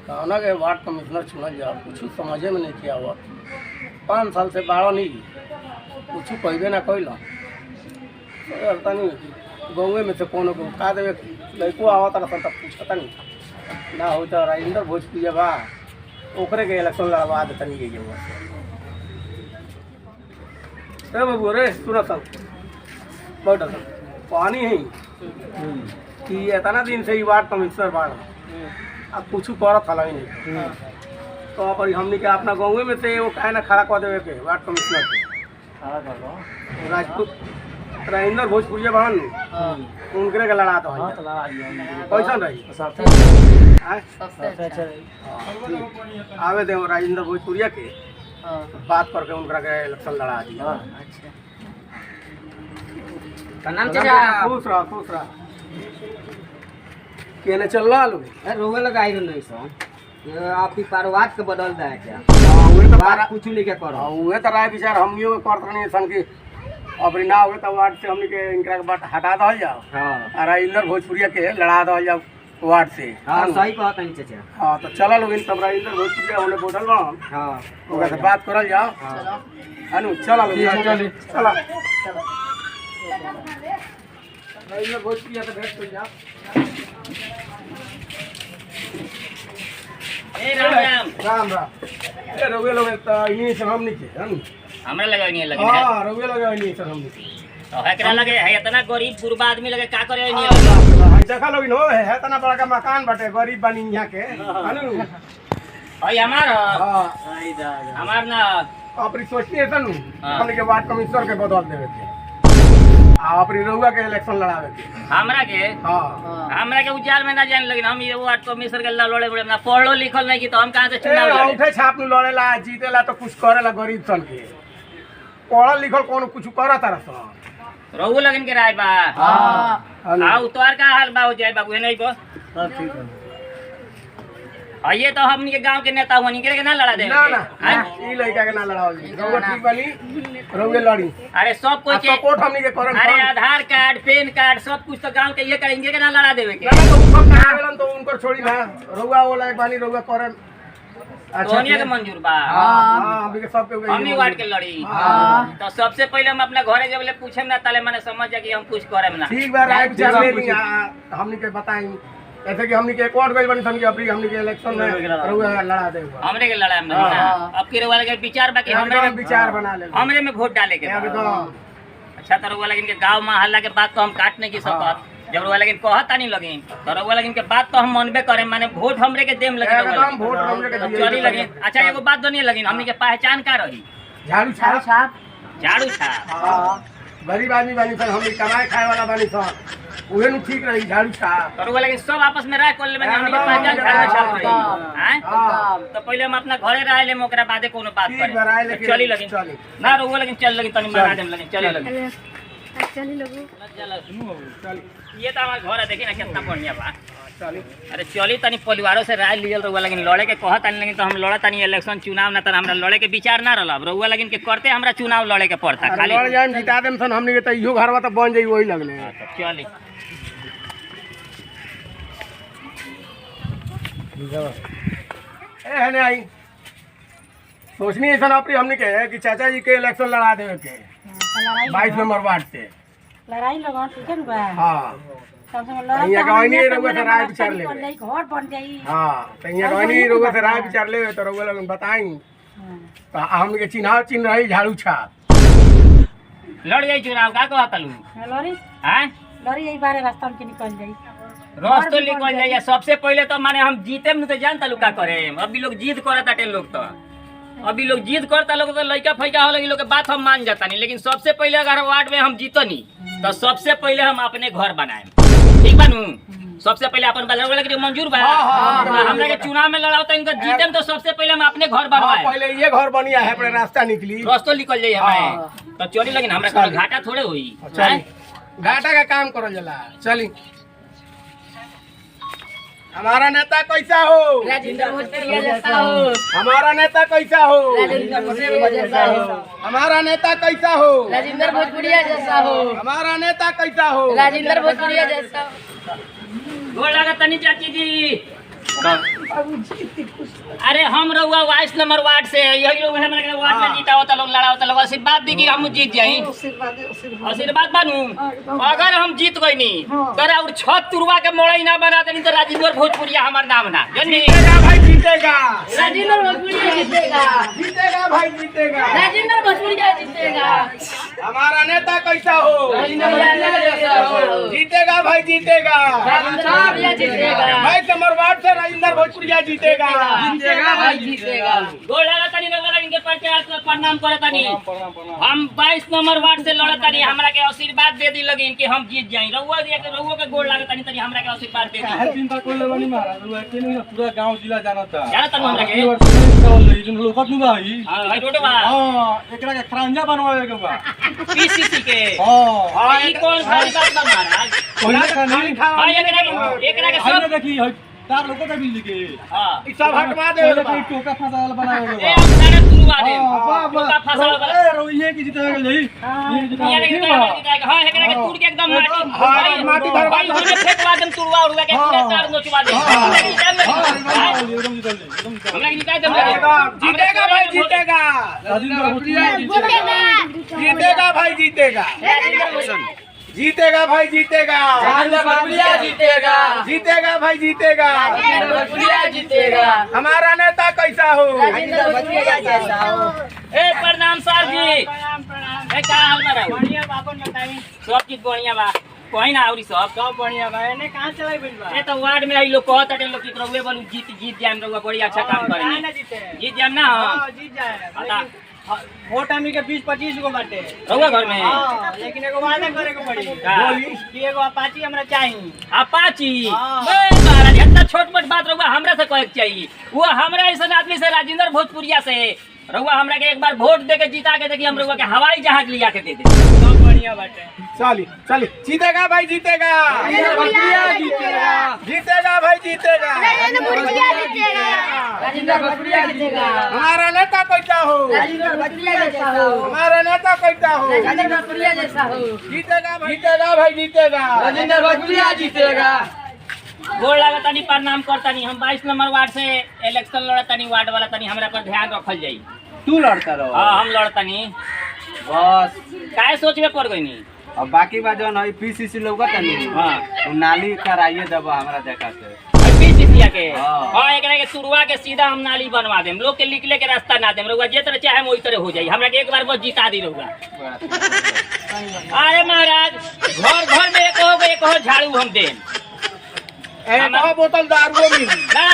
कहना के ward commissioner चुनल जाओ कुछ समझे में नहीं किया हुआ 5 साल से बाड़ा नहीं कुछ कहबे ना कैल तनी गाँवे में से कोनो को का देवे लड़को आवत रहा तब पूछता नहीं ना हो तो राजेंद्र भोजपुरिया बा ओकरे के इलेक्शन लड़वा दे तनी ये हुआ ए बाबू रे सुना सब बैठ सब पानी है कि इतना दिन से ही वार्ड कमिश्नर बाड़ अब कुछ करत हल नहीं तो पर हमने के अपना गाँव में से वो काहे ना खड़ा कर देवे के वार्ड कमिश्नर के राजपूत राजेंद्र भोजपुरिया बहन उनके के लड़ा दो कैसा रही आवे दे राजेंद्र भोजपुरिया के बात करके उनका के इलेक्शन लड़ा दिया। नाम चाचा खुश रहा केने चल रहा लोग रोवे लगा आई नहीं सो आपकी पारवाद के बदल दे क्या उहे तो बात कुछ नहीं के करो उहे तो राय विचार हम यो करत नहीं सन की अब ना हुए तो वार्ड से हमने के इनका के बात हटा दल जाओ हां राजेंद्र भोजपुरिया के लड़ा दल जाओ वार्ड से। हां सही कहत नहीं चाचा। हां तो चला लोग इन तब राजेंद्र भोजपुरिया उन्हें बोतल बा हां ओकरा से बात करल जाओ। चलो अनु चला लोग चला राजेंद्र भोजपुरिया से भेंट कर जाओ। ए राम राम राम ए रोगे लोग तो यही से हमनी के हमरा लगा नहीं लगे हां रोगे लगे नहीं सर हमनी तो एकरा लगे है इतना गरीब बुढ़ा आदमी लगे का करे नहीं लगे हां देखा लोग हो है तना बड़ा का मकान बाटे गरीब बनी यहां के अनु ओए हमार हां आई दादा हमार ना अपनी सोचनी है तनु हमनी के वार्ड कमिश्नर के बदल देवे के अपनी रउआ के इलेक्शन लड़ावे के हमरा के हां हमरा के उजाल में ना जान लगे हम ये वार्ड कमिश्नर के लड़े बड़े ना पढ़लो लिखल नहीं की तो हम कहां से चुनाव लड़े उठे छाप नु लड़ेला जीतेला तो कुछ करेला गरीब सन के पढ़ल लिखल कोनो कुछ करत रहा रहू लगन के राय बा हां हां उतार का हाल बा हो जाए बाबू है नहीं बो हां ठीक है ये तो हमनी के गांव के नेता होनी के ना लड़ा दे ना ना ई लड़का के ना लड़ाओ रउआ ठीक बनी रउए लड़ी अरे सब कोई के सपोर्ट हमनी के करन अरे आधार कार्ड पैन कार्ड सब कुछ तो गांव के ये करेंगे के ना लड़ा देवे के ना तो सब कहा गेलन तो उनको छोड़ी ना रउआ वाला एक बानी रउआ करन सोनिया के मंजूर बा हां हमनी के सब के हमनी वार्ड के लड़ी तो सबसे पहले हम अपना घरे जब ले पूछे ना ताले माने समझ जा कि हम कुछ करे ना ठीक बा राय विचार ले ली हमनी के बताई ऐसे कि हमनी के एक वार्ड गइल बनी सन कि अपनी हमनी के इलेक्शन में रउआ लड़ा दे हमरे के लड़ाई में ना अब के वाला के विचार बा कि हमरे में विचार बना ले हमरे में वोट डाले के अच्छा तो रउआ लेकिन के गांव मोहल्ला के बात तो हम काट नहीं की सकत जब रउआ लेकिन कहता नहीं लगिन तो रउआ लेकिन के बात तो हम मानबे करे माने वोट हमरे के देम लगे एकदम वोट हमरे के दिए चली लगिन। अच्छा एगो बात दोनी लगिन हमनी के पहचान का रही झाड़ू छाप झाड़ू छाप हां गरीब आदमी बानी सन हमनी कमाए खाए वाला बानी सन उहे नु ठीक रही झाड़ू छाप रउआ लेकिन सब आपस में राय कर ले हमनी के पहचान झाड़ू छाप रही हैं तो पहले हम अपना घरे रह ले ओकरा बादे कोनो बात ठीक बा राय करे लेकिन चली लगिन ना रउआ लेकिन चल लगिन तनी मार देम लगिन चली लगिन चली लोगो चल ये तो हमार घर है देखी ना कितना बढ़िया बा चली अरे चली तनी परिवारों से राय लियल रहुआ लेकिन लड़े के कहत आनी लेकिन तो हम लड़ा तनी इलेक्शन चुनाव ना त हमरा लड़े के विचार ना रहल रहुआ लेकिन के करते हमरा चुनाव लड़े के पड़ता खाली लड़ जाए जिता देम सन हमनी के त इहो घरवा त बन जाई वही लगले चली ए हने आई सोचनी ऐसा अपनी हमनी के कि चाचा जी के इलेक्शन लड़ा देवे के 22 नंबर वार्ड से लड़ाई लगा ठीक है बा हां कम से कम लड़ाई यहाँ गवानी रउआ से राय विचार ले घर बन जाई हां त यहाँ गवानी रउआ से राय विचार ले तो रउआ लोग बताई तो हमनी के चिन्ह रही झाड़ू छाप लड़ जाई चुनाव का कहत लू लड़ी हैं लड़ी यही बारे रास्ता में निकल जाई रास्ते निकल जाइए सबसे पहले तो माने हम जीते में तो जानता लोग का करे अभी लोग जीत करता टे लोग तो अभी लोग जीत करता लोग तो लड़का फैका हो लगी लोग के बात हम मान जाता नहीं लेकिन सबसे पहले अगर वार्ड में हम जीतो नहीं तो सबसे पहले हम अपने घर बनाए ठीक बनू सबसे पहले अपन बाजार वाला के मंजूर बा हमरा के चुनाव में लड़ाओ तो इनका जीते में तो सबसे पहले हम अपने घर बनवाए पहले ये घर बनिया है अपने रास्ता निकली रास्ता निकल जाइए हमें तो चली लेकिन हमरा कोनो घाटा थोड़े हुई घाटा का काम करल जाला चली हमारा नेता कैसा हो राजेंद्र भोजपुरिया जैसा हो हमारा नेता कैसा हो राजेंद्र भोजपुरिया जैसा हो हमारा नेता कैसा हो राजेंद्र भोजपुरिया जैसा हो हमारा नेता कैसा हो राजेंद्र भोजपुरिया जैसा गोड़ लगा तनी चाची जी अरे हम रहुआ 22 नंबर वार्ड से यही लोग हमरा के वार्ड में जीता होता लोग लड़ा होता लोग आशीर्वाद दी कि हम जीत जाई आशीर्वाद बानू अगर हम जीत गई नी तोरा और छत तुरवा के मोड़ई ना बना देनी तो राजेंद्र भोजपुरिया हमार नाम ना जन्नी जीतेगा भाई जीतेगा राजेंद्र भोजपुरिया जीतेगा जीतेगा भाई जीतेगा राजेंद्र भोजपुरिया जीतेगा हमारा नेता कैसा हो जीतेगा भाई जीतेगा भोजपुरिया जीतेगा भाई कमरवाट से राजेंद्र भोजपुरिया जीतेगा जीतेगा भाई जीतेगा गोड़ लगा तनी रहुआ इनके प्रचार को प्रणाम करे तनी हम 22 नंबर वार्ड से लड़त तनी हमरा के आशीर्वाद दे दी लगिन कि हम जीत जाई रहुआ के गोड़ लगा तनी तनी हमरा के आशीर्वाद दे दी चिंता कोई लेबनी महाराज रउआ के नहीं पूरा गांव जिला जानता जाना तनी हमरा के लोकत नु भाई हां भाई रोड बा हां एकरा के खरांजा बनवावे के बा पीसीसी के हां ई कौन भाई बात बा महाराज कोई का नहीं हां एकरा के हां सब देखी तार लोकत बिजली के हां ई सब हटवा दे पहले कोई टोका फसाल बनावे के ए बा सारा तुरवा दे वाह टोका फसाल वाला ए रोइए की जीते गई ये जीते ये के हां एकरा के तूड़ के एकदम माटी हाँ, माटी भरवा भाई होने फेंकवा देम तुरवा उड़वा के पूरा तार नोचवा दे एकदम जीते हमरा के निकाल देम जीतेगा भाई जीतेगा राजेंद्र भोजपुरिया जीतेगा भाई जीतेगा जीतेगा भाई जीतेगा जीतेगा जीतेगा भाई जीतेगा जीतेगा हमारा नेता कैसा हो ए प्रणाम सर जी ए का हाल बा बढ़िया बापन बताई सब चीज बढ़िया बा कोई ना औरी सब बढ़िया बा एने कहां चलाई बिल बा ए तो वार्ड में आई लोग कहत अटे लोग कि रउवे बोलू जीत जाम रउवा बड़ी अच्छा काम करेनी जीत जाम ना हां जीत जाए पता वोट हमनी के 20-25 गो बाटे रउवा घर में हां लेकिन एगो वादा करे के पड़ी का? कि एगो अपाची हमरा चाहिए अपाची हाँ। ए महाराज इतना छोट मोट बात रउवा हमरा से कहे के चाहिए वो हमरा ऐसा आदमी से राजेंद्र भोजपुरिया से रउवा हमरा के एक बार वोट दे के जिता के देखी हम रउवा के हवाई जहाज लिया के दे दे सब बढ़िया बाटे चली जीतेगा भाई जीतेगा जीतेगा भाई जीतेगा राजेंद्र भोजपुरिया जीतेगा हमारा नेता कैसा हो राजेंद्र भोजपुरिया जैसा हो हमारा नेता कैसा हो राजेंद्र भोजपुरिया जैसा हो जीतेगा भाई जीतेगा राजेंद्र भोजपुरिया जीतेगा गोड़ लगा तनी प्रणाम करतानी हम 22 नंबर वार्ड से इलेक्शन लड़तानी वार्ड वाला तनी हमरा पर ध्यान रखल जाई तू लड़ता रहो हां हम लड़तानी बस काहे सोच में पड़ गईनी अब बाकी बात जो है पीसीसी लोगत नहीं हां वो नाली कराइए दबा हमरा देखा से पीसीसीया के हाँ। हां एकरा के तुरवा के सीधा हम नाली बनवा देम लोग के निकले के रास्ता ना देम रउवा जे तरह चाहे हम ओई तरह हो जाई हमरा के एक बार बस जिता दी रउवा अरे महाराज घर में एक हो झाड़ू हम देम एक बोतल दारू मिली ना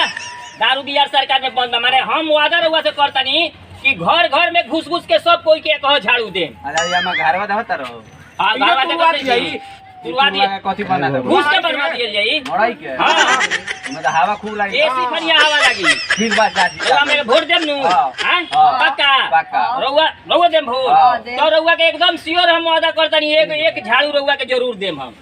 दारू बिहार सरकार में बंद बा। माने हम वादा रउवा से करतानी कि घर में घुस के सब कोई के एक झाड़ू देम अरे ये हम घरवा दहता रहो हां ये घरवा तुरवा के दियाई। तुरवा दिए कथी बना दे घुस के बनवा दिए जाई मड़ाई के हां मतलब हवा खूब लगी एसी फरिया हवा लगी फिर बात जा रउवा में वोट देम नु हाँ। हां हाँ। पक्का पक्का। रउवा देम हाँ। वोट तो रउवा के एकदम श्योर हम वादा करतानी एक झाड़ू रउवा के जरूर देम हम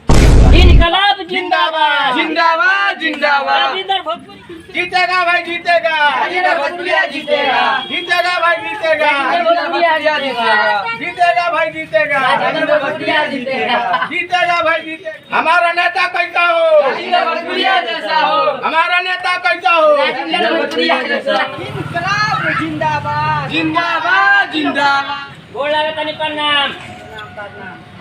इनकलाब जिंदाबाद जिंदाबाद जिंदाबाद राजेंद्र भोजपुरी जीतेगा भाई जीतेगा राजेंद्र भोजपुरिया जीतेगा जीतेगा भाई जीतेगा राजेंद्र भोजपुरिया जीतेगा जीतेगा भाई जीतेगा राजेंद्र भोजपुरिया जीतेगा जीतेगा भाई जीतेगा हमारा नेता कैसा हो राजेंद्र भोजपुरिया जैसा हो हमारा नेता कैसा हो राजेंद्र भोजपुरिया जैसा जिंदाबाद जिंदाबाद जिंदाबाद गोड़ लगा तनी प्रणाम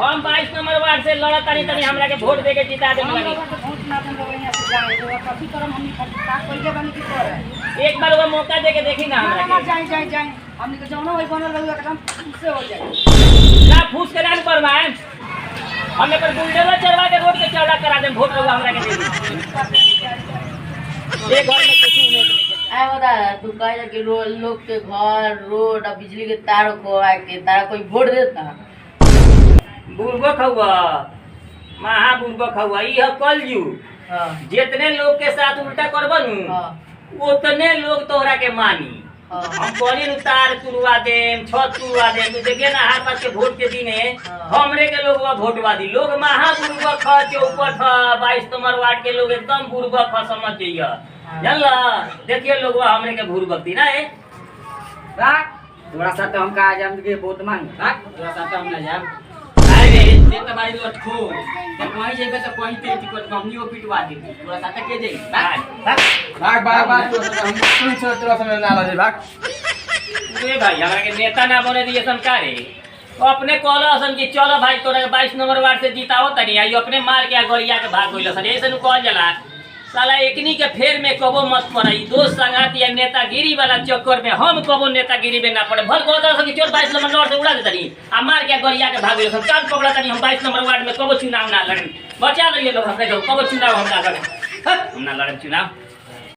हम 22 नंबर वार्ड से लड़ा तनी हमरा के वोट दे के जिता दे लगी एक बार वो मौका दे के देखी ना हमरा के ना फूस के नाम पर मैं हमें पर बुलडोजर चढ़वा के रोड के चौड़ा करा दे वोट रउवा हमरा के दे दी एक घर में कुछ नहीं आए बता तू कहे कि लोग के घर रोड और बिजली के तार को के तारा कोई वोट देता बुर्बक हुआ महा बुर्बक हुआ ई कलयू हां जितने लोग के साथ उल्टा करबनू हां उतने लोग तोहरा के मानी हां हम कहली तार तुड़वा देम छत तुड़वा देम तू देखिए ना हर बात के वोट के दिन है हमरे के लोग वोटवा दी लोग महा बुर्बक ख चौपट ख 22 नंबर वार्ड के लोग एकदम बुर्बक ख समझ जाइए जानला देखिए लोग हमरे के बुर्बक दी ना है थोड़ा सा तो हम कहा जाम के वोट मांग थोड़ा सा तो हम ना जाम अरे ते तो बारी लट खो जब कहीं जेबे तो कहीं ते टिकट कंपनी को पिटवा दे तोरा साथे के जाई भाग भाग भाग हम पुलिस तेरा समय ना ला दे भाग रे भाई हमरा के नेता ना बने दिए सरकारे अपने कहलो सन कि चलो भाई तोरा 22 नंबर वार्ड से जीताओ तनी आई अपने मार के गोलिया के भाग गइल सन ऐसे नु कहल जाला साला एकनी के फेर में कबो मत पड़ई दोस्त संगात या नेतागिरी वाला चक्कर में हम कबो नेतागिरी में ना पड़े भल कहल सन कि चल 22 नंबर वार्ड से उड़ा दे तनी आ मार के गोलिया के भाग गइल सन कान पकड़ा तनी हम 22 नंबर वार्ड में कबो चुनाव ना लड़न बचा लइए लोग हमरे कबो चुनाव हम ना लड़न हम ना लड़न चुनाव